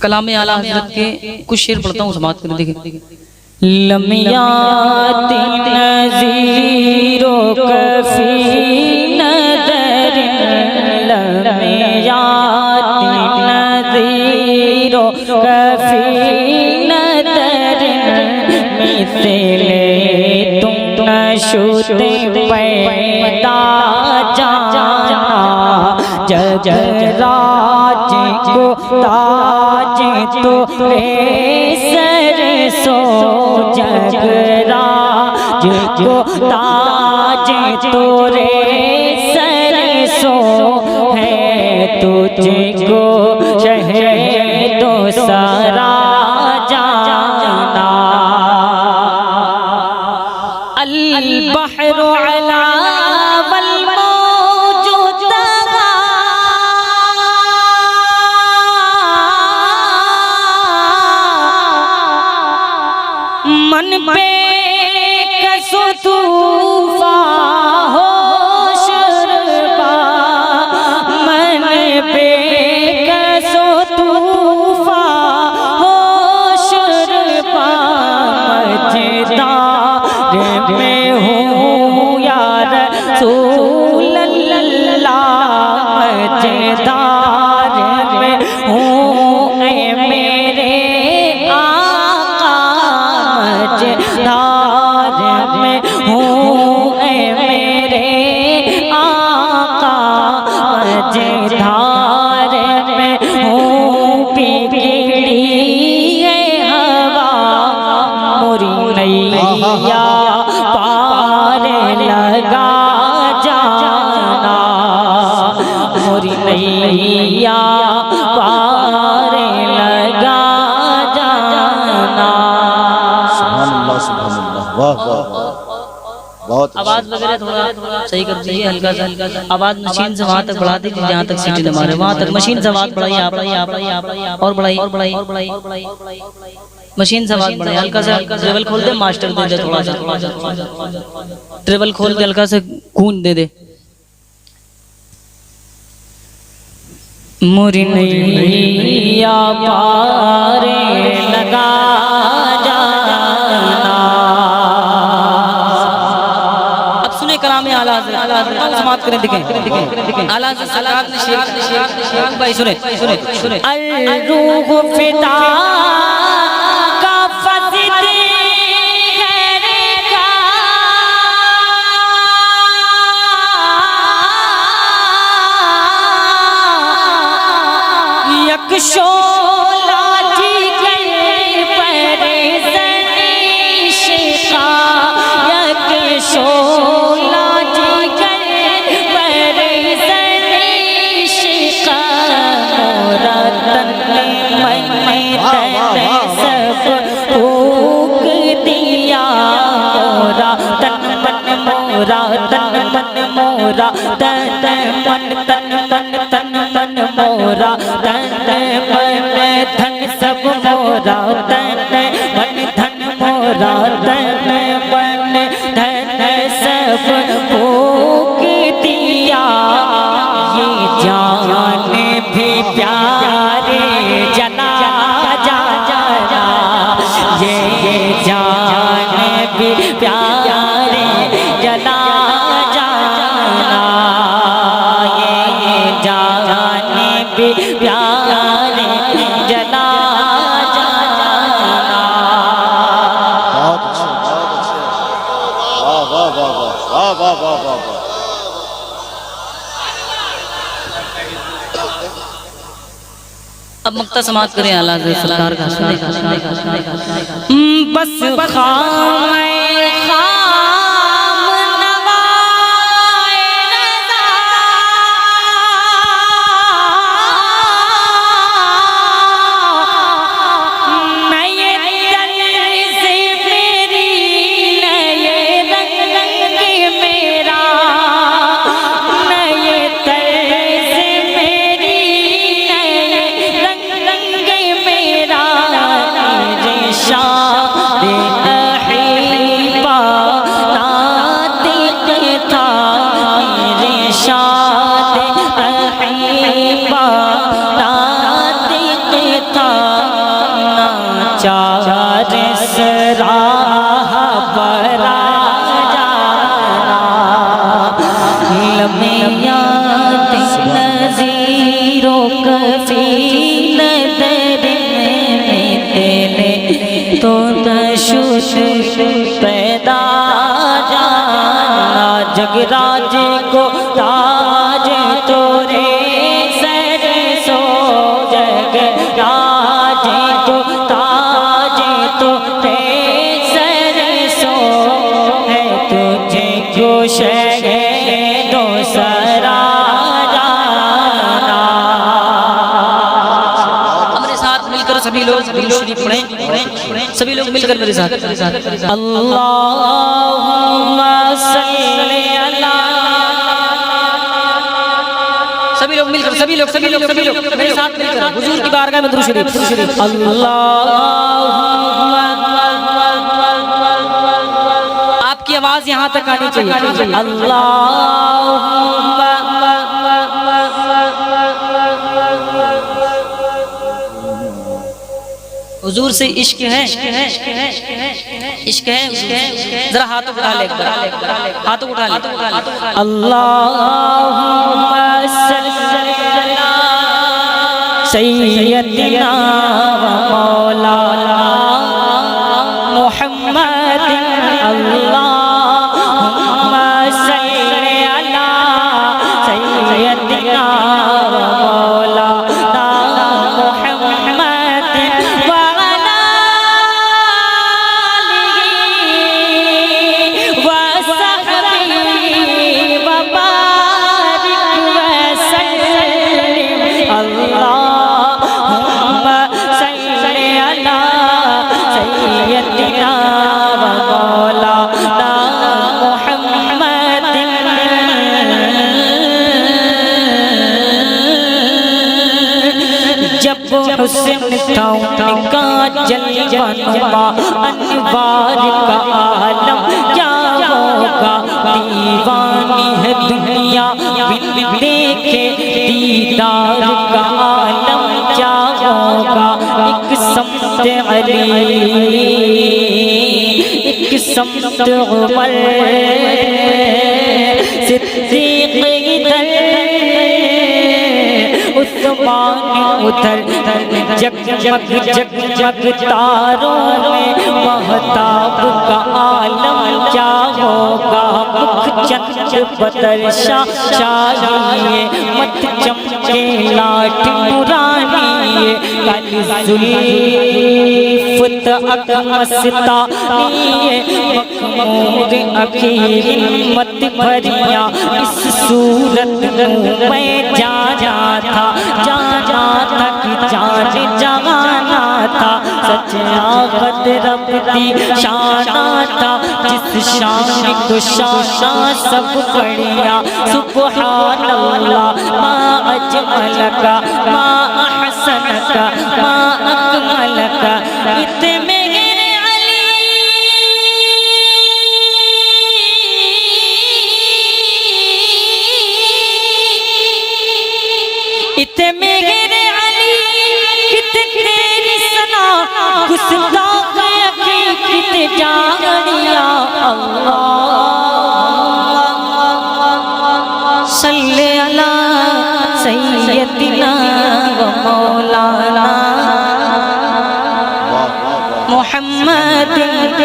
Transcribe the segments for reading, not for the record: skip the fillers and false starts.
کلام اعلیٰ حضرت کے کچھ شعر پڑھتا ہوں، سماعت کریں دیکھیں۔ لم یات نظیر کفی نظر، لم یات نظیر کفی نظر، مثل تم نشد پیدا جانا، جگ راج کو تاج تو سر سو، جگ راج کو تاج تو سر سو، ہے تجھ کو شہد و سرا جانا، البحر علا من پہ کسو طوفان ہو شربا، من پہ کسو طوفان ہو شربا، مجدار میں ہوں یا رسول اللہ، مجدار میں ہوں اے میرے دار میں ہوں اے میرے آقا، مجدار میں ہوں، بگڑی ہے ہوا موری نیا پار لگا جانا، موری نیا پار لگا جانا۔ واہ واہ بہت آواز وغیرہ تھوڑا صحیح کر دیجیے، ہلکا سا آواز مشین سے وہاں تک بڑھا دیجیے جہاں تک سیٹی نہ مارے، وہاں تک مشین سے آواز بڑھائیے، آپ اور بڑھائیے، مشین سے آواز بڑھائیے، ہلکا سا ٹریول کھول دے، ماسٹر دے دے، تھوڑا سا ٹریول کھول دے، ہلکا سا گونج دے دے۔ موری نیا پار لگا جانا، کلام اعلیٰ حضرت سماعت کریں دیکھیں۔ اعلیٰ حضرت سرکار نے شیخ بھائی سنیں، الروح فدا کا فضل خیر کا، یک شعلہ جگر پر زنیش کا، یک شعلہ جگر پر زنیش کا، مورا تن من تن سب پھونک دیا، مورا تن من مورا تن من مورا تن من تن من تن من مورا تن من دھن سب مورا تن من دھن مورا تن من دھن سب پھونک دیا، یہ جان بھی پیارے جلا جا جا جا، یہ جان بھی پیارے جلا جانا، یہ جان بھی پیارے جلا جانا۔ بہت اچھا، واہ واہ واہ واہ واہ واہ واہ واہ۔ اب مقطع سماعت کریں اعلیٰ حضرت سرکار کا، بس خام نوائے رضا، نئے طرز میری، نئے رنگ میرا، نئے طرز میری، نئے رنگ میرا، میرے شاہ احباب نظر میں تیرے تو نشوش پیدا جانا جگراج کو تاج تورے سر سو جگراج کو تاج تورے سر سو ہے تجھے جو شہد دو سرا جانا ہمارے ساتھ مل کر سبھی لوگ شریف پڑھیں سبھی لوگ مل کر میرے ساتھ اللہم صلی سبھی لوگ مل کر سبھی لوگ میرے ساتھ مل کر حضور کی بارگاہ میں درود شریف آپ کی آواز یہاں تک آنی چاہیے حضور سے عشق ہے ذرا ہاتھوں اٹھا لے ہاتھوں اٹھا لے اللہم صلی سیدنا و مولانا محمد اللہم صلی علی سیدنا و مولانا محمد وعلی آلہ وصحبہ وبارک وسلم اللہم صلی علی سیدنا و مولانا محمد جب حسن تھا ان کا جلوہ نما انوار کا عالم کیا ہوگا دیوانی ہے دنیا بن دیکھے دیدار کا عالم کیا ہوگا ایک سمت علی ایک سمت عمر صدیق ادھر عثمان ادھر جگ تاروں میں مہتاب کا عالم کیا ہوگا مکھ چند بدر شاہیے مت چمکے لاٹھ نورانیے کل زلفت اکمستانیے مخمور اخیر مت بھریا اس صورت میں جانا تھا کہ جان جانا تھا سچا خود رب دی شانہ تھا جس شان کو شانہ سب بڑھیا سبحان اللہ ما اجملک ما احسنک ما اکملک اتنے میرے علی کت تیری سنا گستاخ اکی کت جانیا اللہ صلی علی سیدنا و مولانا محمد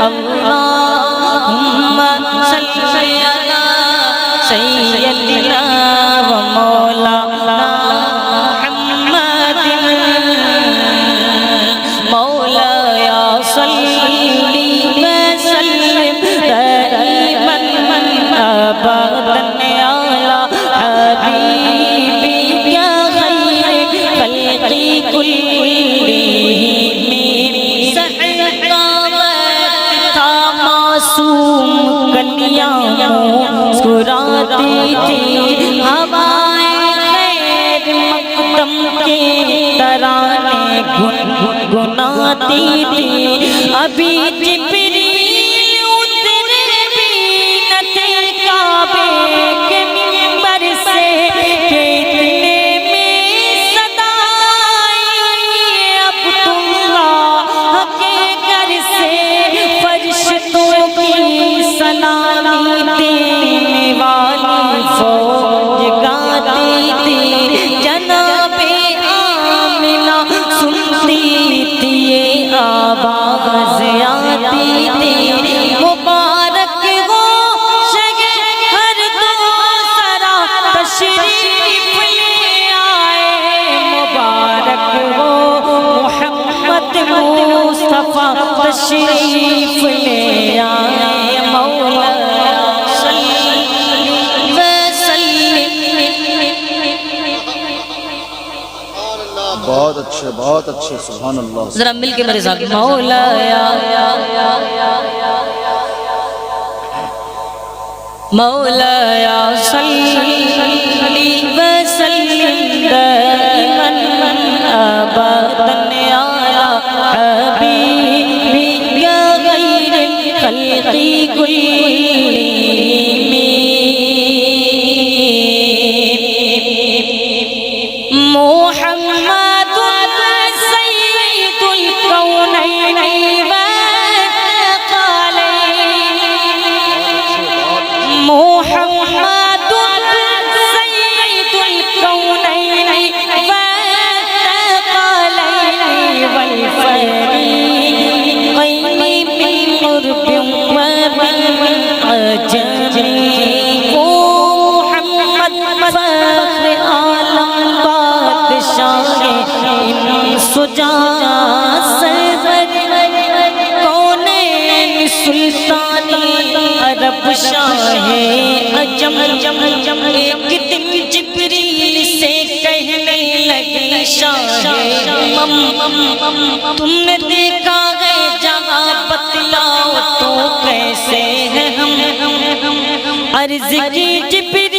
اللہم صلی علی سیدنا و مولانا مسکراتی تھی ہوائیں خیر مقدم کے ترانے گنگناتی تھی ابھی جبریل اترے بھی نہ تھے کعبے کے منبر سے کہ اتنے میں صدا آئی عبداللہ کے گھر سے فرشتوں کی سلامی دینے والی فوج گاتی تھی جناب عامر بہت اچھے سبحان اللہ ذرا مل کے میرے ساتھ مولایا مولایا صلی وسلم دائما ابدا یا حبیبی یا غیر الخلق کلہم محمد سید الکونین محمد سید الکونین والثقلین والفریقین من قرب ومن عجم محمد فخر عالم بادشاہ انس و جان سرور کونین سلطانی عرب شاہ عجم ایک دن جبریل سے کہنے لگے شاہ تم نے دیکھا ہے جہاں بتلاؤ تو کیسے ہے ہم عرض کی جبریل